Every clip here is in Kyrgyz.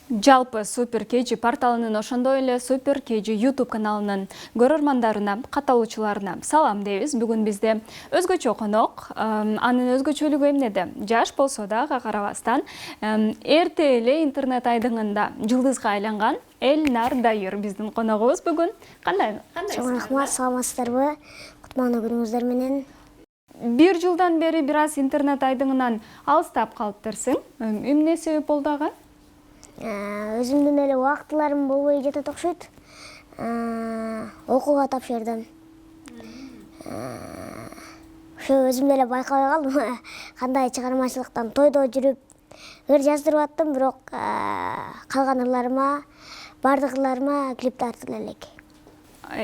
Жалпы Супер KG порталынын ошондой эле Супер KG YouTube каналынын көрөрмандарына, катталуучуларына салам дейбиз. Бүгүн бизде өзгөчө конок, анын өзгөчөлүгү эмнеде? Жаш болсо дагы карабастан, эрте эле интернет айдыңында жылдызга айланган Элнар Дайыр биздин коногубуз бүгүн. Кандай? Чоң рахмат, саламатсыздарбы? Кутмандуу күнүңүздөр менен. Бир жылдан бери бир аз интернет айдыңынан алыстап калыптырсың. Эмне себеп болду ага? Өзүмдүн эле убактыларым болбой жатат окшойт. Окууга тапшырдым. Ошо өзүм эле байкабай калдым. Кандай чыгармачылыктан тойдо жүрүп ыр жаздырып аттым, бирок калган ырларыма, бардык ырларыма клип тартып элек.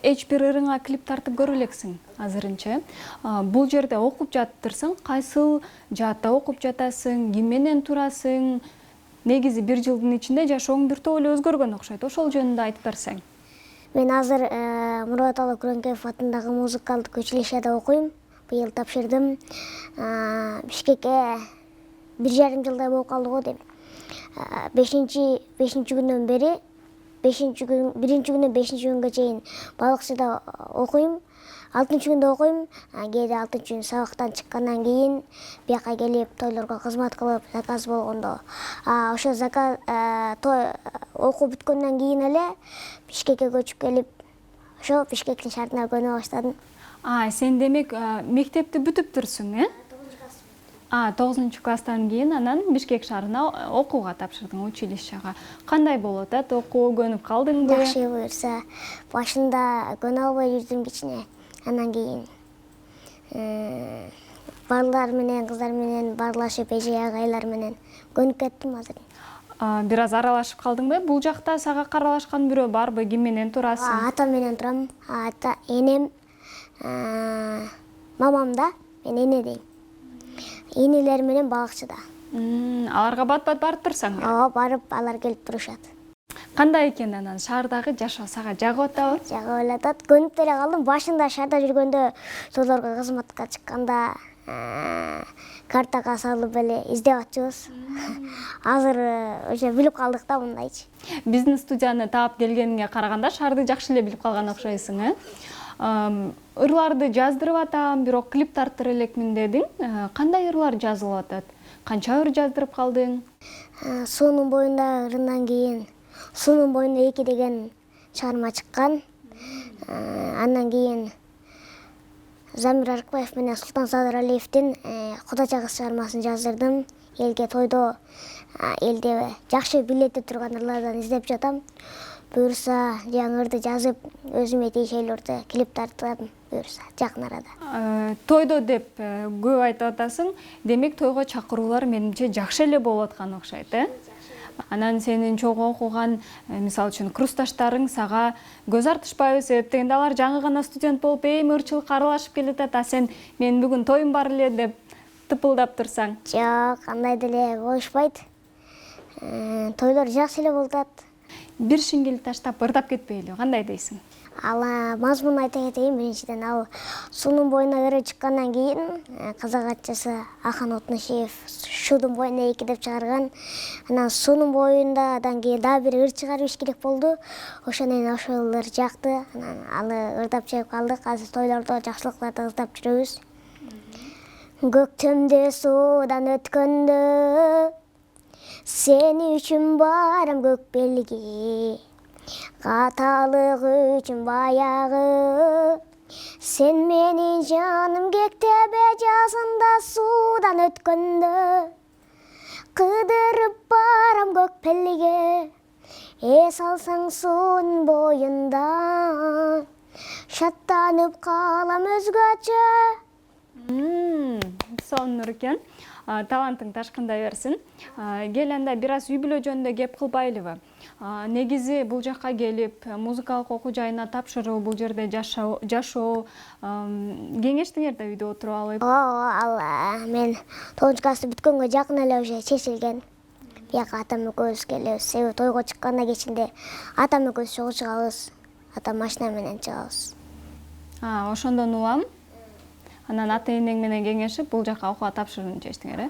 Эч бир ырыңа клип тартып көрө элексиң азырынча. Бул жерде окуп жатыптырсың, кайсыл жаатта окуп жатасың, ким менен турасың? Негизи бир жылдын ичинде жашооң бир топ эле өзгөргөн окшойт. Ошол жөнүндө айтып берсең. Мен азыр Мурбаталы Күрөңкеев атындагы музыкалдык училищеде окуйм. Быйыл тапшырдым. Бишкекке 1,5 жылдай болуп калды го дейм. Бешинчи күндөн бери, биринчи күндөн 5-нчи күнгө чейин балыкчыда окуйм. 6-нчы күндө окуйм. Кээде 6-нчы күн сабактан чыккандан кийин бияка келип тойлорго кызмат кылып, заказ болгондо. Ошо заказ окуу бүткөндөн кийин эле Бишкекке көчүп келип, ошо Бишкектин шаарына көнө баштадым. Сен демек мектепти бүтүптүрсүң, э? 9-нчы класстан кийин анан Бишкек шаарына окууга тапшырдың, училищага. Кандай болуп атат? Окуу көнүп калдыңбы? Жакшы буюрса. Башында көнө албай жүрдүм кичине. Андан кийин балдар менен, кыздар менен баарлашып, эже агайлар менен көнүп кеттим азыр. Бир аз аралашып калдыңбы? Бул жакта сага каралашкан бирөө барбы? Ким менен турасың? Атам менен турам. Энем, мамам да, мен эне дейм. Энелер менен балыкчыда. Аларга бат-бат барып турсаң? Ооба, барып алар келип турушат. Кандай экен анан шаардагы жашоо сага жагып атабы? Жагып эле атат. Көнүп деле калдым. Башында шаарда жүргөндө, тойлорго кызматка чыкканда картага салып эле издеп атчыбыз. Азыр уже билип калдык да мындайчы. Биздин студияны таап келгениңе караганда шаарды жакшы эле билип калган окшойсуң, э? Ырларды жаздырып атам, бирок клип тартыр элекмин дедиң. Кандай ырлар жазылып атат? Канча ыр жаздырып калдың? Суунун боюнда ырынан кийин Суунун боюнда 2 деген чыгарма чыккан. Андан кийин Замир Арыкбаев менен Султан Садыралиевдин Кудача кыз чыгармасын жаздырдым. Элге тойдо, элде жакшы билетип турган ырлардан издеп жатам. Буюрса, жаңы ырды жазып, өзүмө тиешелүүрдү клип тартам, буюрса, жакын арада. Тойдо деп көп айтып атасың. Демек тойго чакыруулар менимче жакшы эле болуп аткан окшойт, э? Анан сенин чогуу окуган, мисалы үчүн, курсташтарың сага көз артышпайбы? Себеп дегенде алар жаңы гана студент болуп, ырчылыкка аралашып келатат, сен мен бүгүн тоюм бар эле деп тыпылдап турсаң. Жок, андай деле болушпайт. Тойлор жакшы эле болуп атат. Бир шиңгел таштап ырдап кетпейли, кандай дейсиң? Мазмун айта кетейин. Биринчиден, ал Суунун боюна ыры чыккандан кийин казак атчысы Ахан Отношиев Шуудун боюна 2 деп чыгарган. Анан Суунун боюндан кийин дагы бир ыр чыгарып иш керек болду. Ошондон ошол ыр жакты. Анан аны ырдап чыгып калдык. Азыр тойлордо жакшылыкларды ырдап жүрөбүз. Көктөмдө суудан өткөндө сени үчүн барам көк белги. Каталык үчүн баягы сен менин жаным кектебе жазында суудан өткөндө кыдырып барам көк белге эс алсаң суунун боюнда шаттанып калам өзгөчө. Сонун экен. Талантың ташкындай берсин. Кел анда бир аз үй бүлө жөнүндө кеп кылбайлыбы? Негизи бул жакка келип, музыкалык окуу жайына тапшыруу, бул жерде жашоо, кеңештиңер да үйдө отуруп алып? Ал мен 9-нчу классты бүткөнгө жакын эле уже чечилген. Бияка атам экөөбүз келебиз. Себеби тойго чыкканда кечинде атам экөөбүз чогуу чыгабыз. Атам машина менен чыгабыз. Ошондон улам. Анан ата-энең менен кеңешип, бул жакка окууга тапшырууну чечтиңер, э?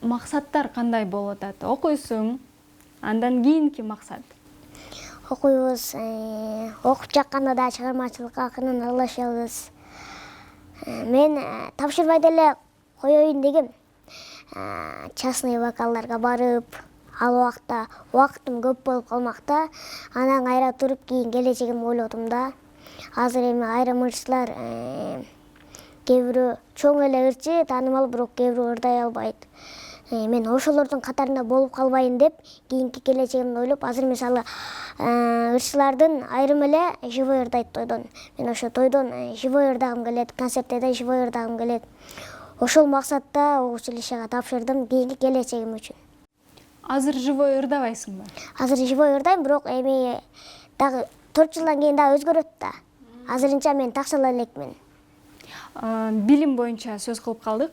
Максаттар кандай болуп атат? Окуйсуң, Андан кийинки максат? Окуйбуз, окуп жакканда да чыгармачылыкка акырын аралашабыз. Мен тапшырбай деле коеюн дегем. Частный вокалдарга барып, ал убакта убактым көп болуп калмакта, анан кайра туруп кийин келечегимди ойлодум да. Азыр эми айрым ырчылар кээ бирөө чоң эле ырчы, таанымал, бирок кээ бирөө ырдай албайт. Мен ошолордун катарында болуп калбайын деп, кийинки келечегимди ойлоп, азыр мисалы ырчылардын айрым эле живой ырдайт тойдон. Мен ошо тойдон живой ырдагым келет, концертте да живой ырдагым келет. Ошол максатта училищега тапшырдым кийинки келечегим үчүн. Азыр живой ырдабайсыңбы? Азыр живой ырдайм, бирок эми дагы 4 жылдан кийин дагы өзгөрөт да. Азырынча мен таксала элекмин. Билим боюнча сөз кылып калдык.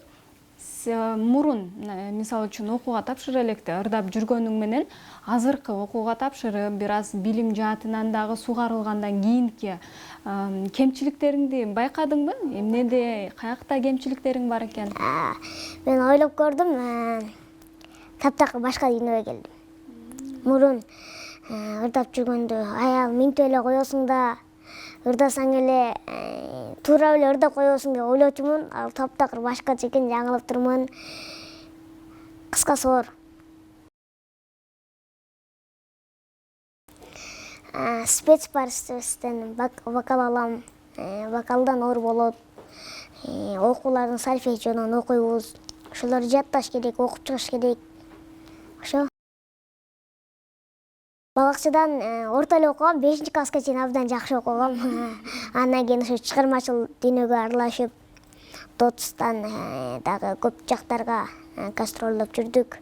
Мурун, мисалы үчүн, окууга тапшыра электе ырдап жүргөнүң менен азыркы окууга тапшырып, бир аз билим жаатынан дагы сугарылгандан кийинки кемчиликтериңди байкадыңбы? Эмнеде, каякта кемчиликтериң бар экен? Мен ойлоп көрдүм, таптакыр башка дүйнөгө келдим. Мурун ырдап жүргөндө аял минтип эле коесуң да, ырдасаң эле туура эле ырдап коесуң деп ойлочумун. Ал таптакыр башкача экен, жаңылып турмун. Кыскасы оор. Спецпарстен вокал алам. Вокалдан оор болот. Окуулардын сольфеджиодон окуйбуз. Ошолорду жатташ керек, окуп чыгыш керек. Ошо. Балакчадан орто эле окугам, 5-класска чейин абдан жакшы окугам. Андан кийин ошо чыгармачыл дүйнөгө аралашып, Дотустан дагы көп жактарга гастролдоп жүрдүк.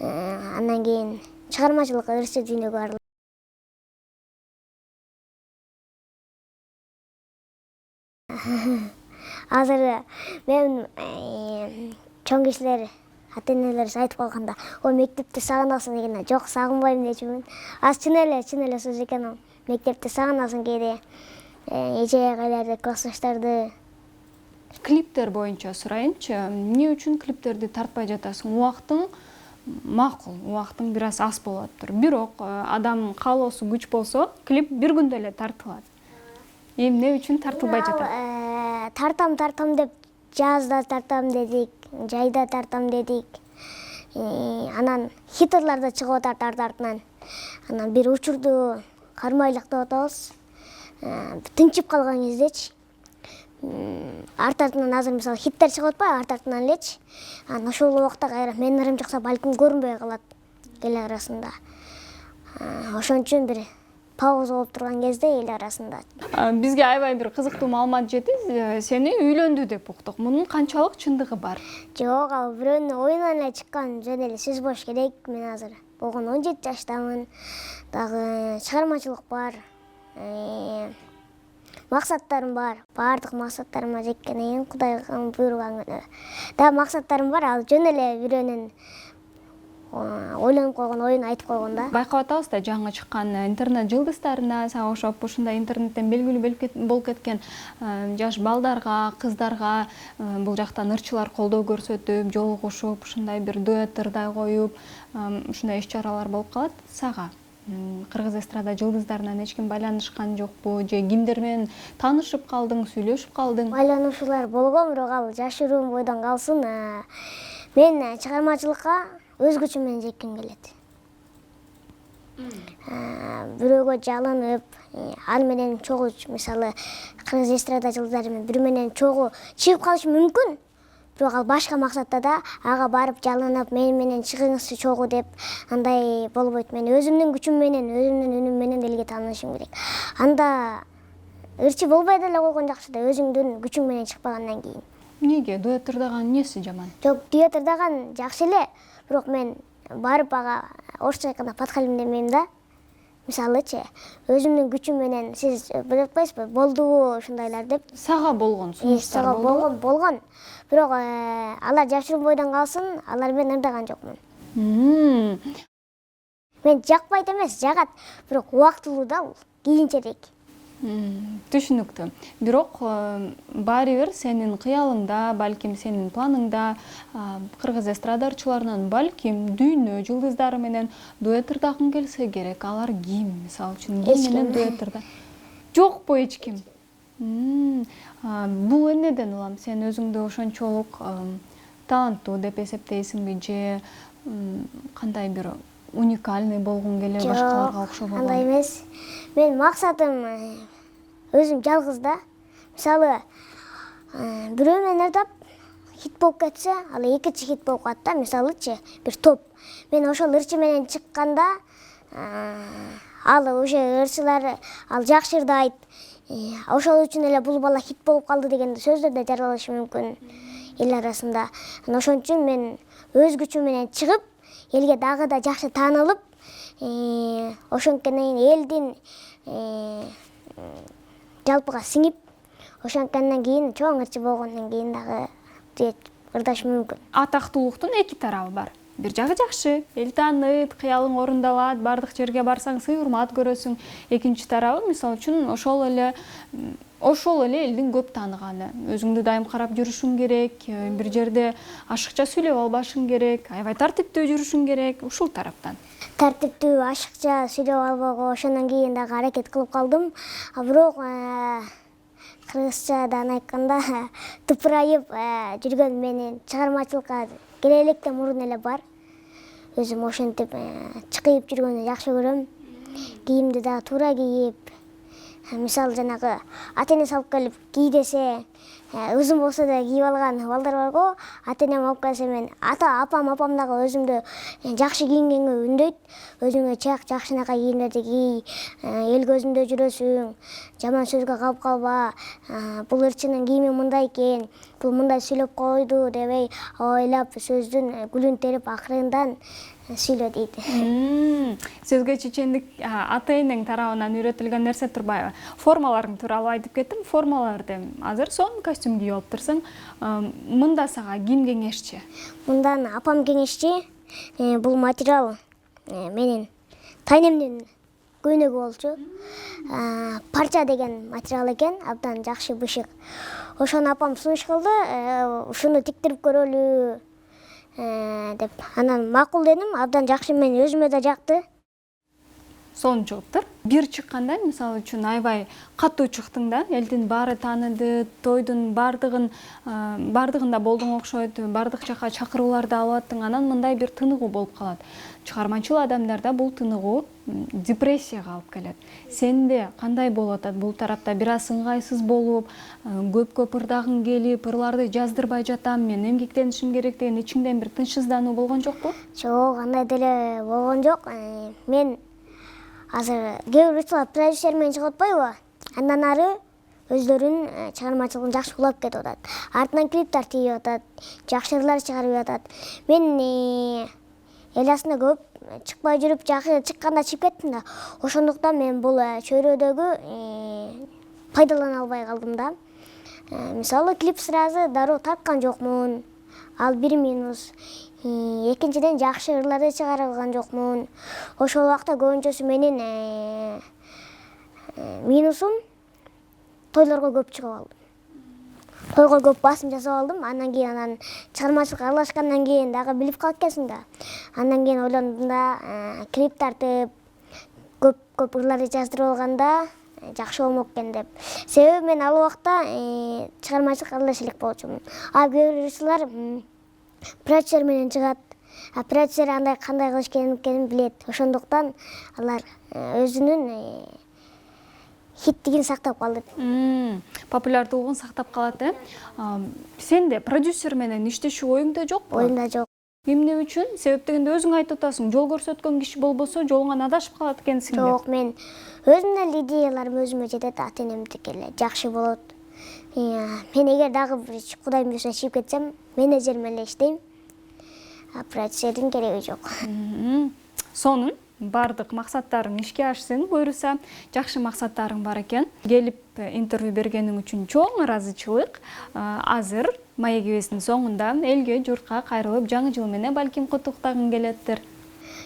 Андан кийин чыгармачылык ырчы дүйнөгө аралашып. Азыр мен чоң кишилер, ата-энелер айтып калганда, "О, мектепти сагынасың" дегенде, "Жок, сагынбайм" дечүмүн. Az чын эле сөз экен ал. Мектепти сагынасың кээде. Эже-агайларды, классташтарды. Клиптер боюнча сурайынчы. Эмне үчүн клиптерди тартпай жатасың? Убактың макул, убактың бир аз аз болоптур. Бирок адам каалоосу күч болсо, клип бир күндө эле тартылат. Эмне үчүн тартылбай жатат? Тартам деп жазда тартам дедик, жайда тартам дедик. Анан хиттерлар чыгып атат артынан. Анан бир учурду кармайлык деп атабыз. Тынчып калган кездечи. Артынан азыр мисалы хиттер чыгып атпайбы, артынан элечи. Анан ошол убакта кайра менин ырым жакса балким көрүнбөй калат эл арасында. Ошон үчүн бир пауза болуп турган кезде эл арасында. Бизге аябай бир кызыктуу маалымат жетти. Сени үйлөндү деп уктук. Мунун канчалык чындыгы бар? Жок, ал бирөөнүн оюнан эле чыккан жөн эле сөз болуш керек. Мен азыр болгону 17 жаштамын. Дагы чыгармачылык бар. Максаттарым бар. Бардык максаттарыма жеткенден кийин Кудайдын буйруган күнү. Дагы максаттарым бар. Ал жөн эле бирөөнүн ойлонуп койгон оюн айтып койгон да. Байкап атабыз да, жаңы чыккан интернет жылдыздарына сага окшоп ушундай интернеттен белгилүү болуп кеткен жаш балдарга, кыздарга бул жактан ырчылар колдоо көрсөтүп, жолугушуп, ушундай бир дуэт ырдай коюп, ушундай иш-чаралар болуп калат. Сага кыргыз эстрада жылдыздарынан эч ким байланышкан жокпу? Же кимдер менен таанышып калдың, сүйлөшүп калдың? Байланышуулар болгон, бирок ал жашыруун бойдон калсын. Мен чыгармачылыкка өз күчүм менен жетким келет. Бирөөгө жалынып, ал менен чогуу, мисалы, кыргыз эстрада жылдыздары менен бири менен чогуу чыгып калышы мүмкүн. Бирок ал башка максатта да ага барып жалынып, менен чыгыңызчы чогуу деп андай болбойт. Мен өзүмдүн күчүм менен, өзүмдүн үнүм менен элге таанышым керек. Анда ырчы болбой деле койгон жакшы да, өзүңдүн күчүң менен чыкпагандан кийин. Эмнеге? Дуэт ырдаган эмнеси жаман? Жок, дуэт ырдаган жакшы эле, бирок мен барып ага орусча айтканда подхалим демейм да. Мисалычы, өзүмдүн күчүм менен, сиз билип атпайсызбы, болдубу ушундайлар деп. Сага болгон сунуштар болду? Болгон. Бирок алар жашыруун бойдон калсын, алар менен ырдаган жокмун. Мен жакпайт эмес, жагат, бирок убактылуу да бул, кийинчерээк. Түшүнүктүү. Бирок баары бир сенин кыялыңда, балким сенин планыңда кыргыз эстрадарчыларынан балким дүйнө жылдыздары менен дуэт ырдагың келсе керек. Алар ким? Мисалы үчүн ким менен дуэт ырда? Жокпу эч ким? Бул эмнеден улам? Сен өзүңдү ошончолук таланттуу деп эсептейсиңби же кандай бир уникальный болгуң келе башкаларга окшогон? Андай эмес. Мен максатым өзүм жалгыз да. Мисалы, бирөө менен ырдап хит болуп кетсе, ал экинчи хит болуп калат да. Мисалычы, бир топ. Мен ошол ырчы менен чыкканда, ал уже ырчылар ал жакшы ырдайт. Ошол үчүн эле бул бала хит болуп калды деген сөздөр да жаралышы мүмкүн эл арасында. Ошон үчүн мен өз күчүм менен чыгып, элге дагы да жакшы таанылып, ошонкенен элдин жалпыга сиңип, ошонкенен кийин чоң ырчы болгондон кийин дагы ырдашым мүмкүн. Атактуулуктун эки тарабы бар. Бир жагы жакшы, эл тааныйт, кыялың орундалат, бардык жерге барсаң сый урмат көрөсүң. Экинчи тарабы, мисалы үчүн, ошол эле элдин көп тааныганы. Өзүңдү дайым карап жүрүшүң керек, бир жерде ашыкча сүйлөп албашың керек, аябай тартиптүү жүрүшүң керек, ушул тараптан. Тартиптүү, ашыкча сүйлөп албоого ошондон кийин дагы аракет кылып калдым. Бирок кыргызчадан айтканда тупурайып жүргөн менин чыгармачылыкка келе электен мурун эле бар. Өзүм ошентип чыкыйып жүргөндү жакшы көрөм. Кийимди дагы туура кийип, мисалы жанагы ата-эне салып келип кий десе, узун болсо да кийип алган балдар барго. Ата-энем алып келсе, мен апам дагы өзүмдү жакшы кийингенге үндөйт. Өзүңө жакшынакай кийимдерди кий, эл көзүндө жүрөсүң, жаман сөзгө калып калба. Бул ырчынын кийими мындай экен, бул мындай сүйлөп койду дебей, ойлоп сөздүн гүлүн терип акырындан сүйлө дейт. Сөзгө чечендик ата-энең тарабынан үйрөтүлгөн нерсе турбайбы? Формаларың тууралуу айтып кеттим. Формаларды азыр сонун костюм кийип алыптырсың. Мында сага ким кеңешчи? Мындан апам кеңешчи. Бул материал менин тайнемдин көйнөгү болчу. Парча деген материал экен, абдан жакшы бышык. Ошону апам сунуш кылды, ушуну тиктирип көрөлү деп. Анан макул дедим, абдан жакшы, мен өзүмө да жакты. Сонун чыгыптыр. Бир чыкканда, мисалы үчүн, аябай катуу чыктың да, элдин баары тааныды, тойдун бардыгында болдуң окшойт, бардык жака чакырууларды алып аттың, анан мындай бир тыныгуу болуп калат. Чыгармачыл адамдарда бул тыныгуу депрессияга алып келет. Сенде кандай болуп атат? Бул тарапта бир аз ыңгайсыз болуп, көп ырдагың келип, ырларды жаздырбай жатам, мен эмгектенишим керек деген ичиңден бир тынчсыздануу болгон жокпу? Жок, андай деле болгон жок. Мен азыр кээ бир ырчылар продюсер менен чыгып атпайбы? Андан ары өздөрүнүн чыгармачылыгын жакшы улап кетип атат. Артынан клиптер тийип атат, жакшы ырлар чыгарып атат. Мен эл арасында көп чыкпай жүрүп, жакшы чыкканда чыгып кеттим да. Ошондуктан мен бул чөйрөдөгү пайдалана албай калдым да. Мисалы, клип сразу дароо тарткан жокмун. Ал бир минус. Экинчиден, жакшы ырларды чыгара алган жокмун. Ошол убакта көбүнчөсү менин минусум тойлорго көп чыгып алдым. Тойго көп басым жасап алдым. Андан кийин чыгармачылыкка аралашкандан кийин дагы билип калат экенсиң да. Андан кийин ойлондум да, клип тартып, көп ырларды жаздырып алганда жакшы болмок экен деп. Себеби мен ал убакта чыгармачылыкка аралаша элек болчумун. Кээ бир ырчылар продюсер менен чыгат. Продюсер андай кандай кылыш керекин билет. Ошондуктан алар өзүнүн хиттигин сактап калды. Популярдуулугун сактап калат, Сенде продюсер менен иштешүү оюңда жокпу? Оюмда жок. Эмне үчүн? Себеп дегенде өзүң айтып атасың, жол көрсөткөн киши болбосо жолуңан адашып калат экенсиң деп. Жок, мен өзүмдүн эле идеяларым өзүмө жетет, ата-энемдики эле жакшы болот. Мен эгер дагы бир Кудайым буйруса чыгып кетсем, менеджер менен иштейм. Продюсердин кереги жок. Сонун бардык максаттарың ишке ашсын, буйруса жакшы максаттарың бар экен. Келип интервью бергениң үчүн чоң ыраазычылык. Азыр маегибиздин соңунда элге, журтка кайрылып жаңы жыл менен балким куттуктагың келеттир.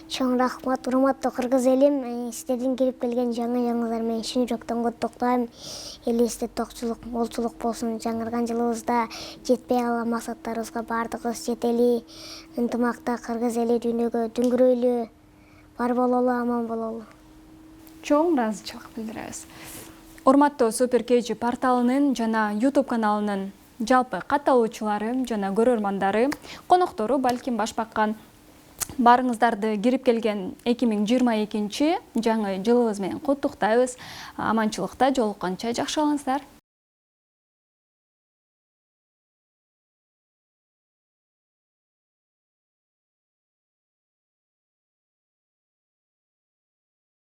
Чоң рахмат, урматтуу кыргыз элим. Сиздердин кирип келген жаңы жаңылар менен чын жүрөктөн коттоктойм. Элибизде токчулук, молчулук болсун. Жаңырган жылыбызда жетпей калган максаттарыбызга баардыгыбыз жетели. Ынтымакта кыргыз эли дүйнөгө дүңгүрөйлү. Бар бололу, аман бололу. Чоң ыраазычылык билдиребиз. Урматтуу Супер KG порталынын жана YouTube каналынын жалпы катталуучулары жана көрөрмандары, коноктору, балким баш баккан баарыңыздарды кирип келген 2022 жаңы жылыбыз менен куттуктайбыз. Аманчылыкта жолукканча жакшы болуңуздар.